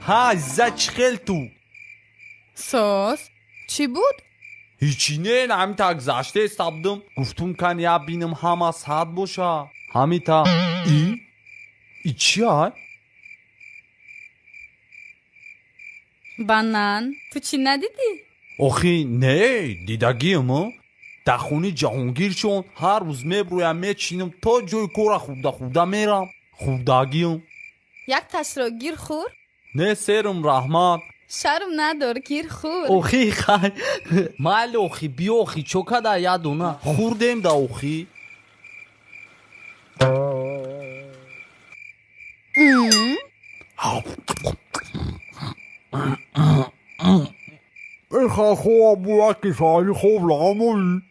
های زچخل تو ساس چی بود؟ هیچی نه همین تا گذشته استابدم گفتم کن یا بینم همه ساعت باشه همین تا ای چی های؟ بانان تو چی ندیدی؟ آخی نه دیدگیم در خونه جهانگیر چون هر روز میبرویم میچینم تا جای کار خودا میرم خودگیم یک تشرا گیر خور؟ نه سرم رحمت شرم ندار گیر خور اوخی خای مال اوخی بی اوخی چوکا دا یادونا خوردیم دا اوخی ای خواب بوکی سالی خوب لاموی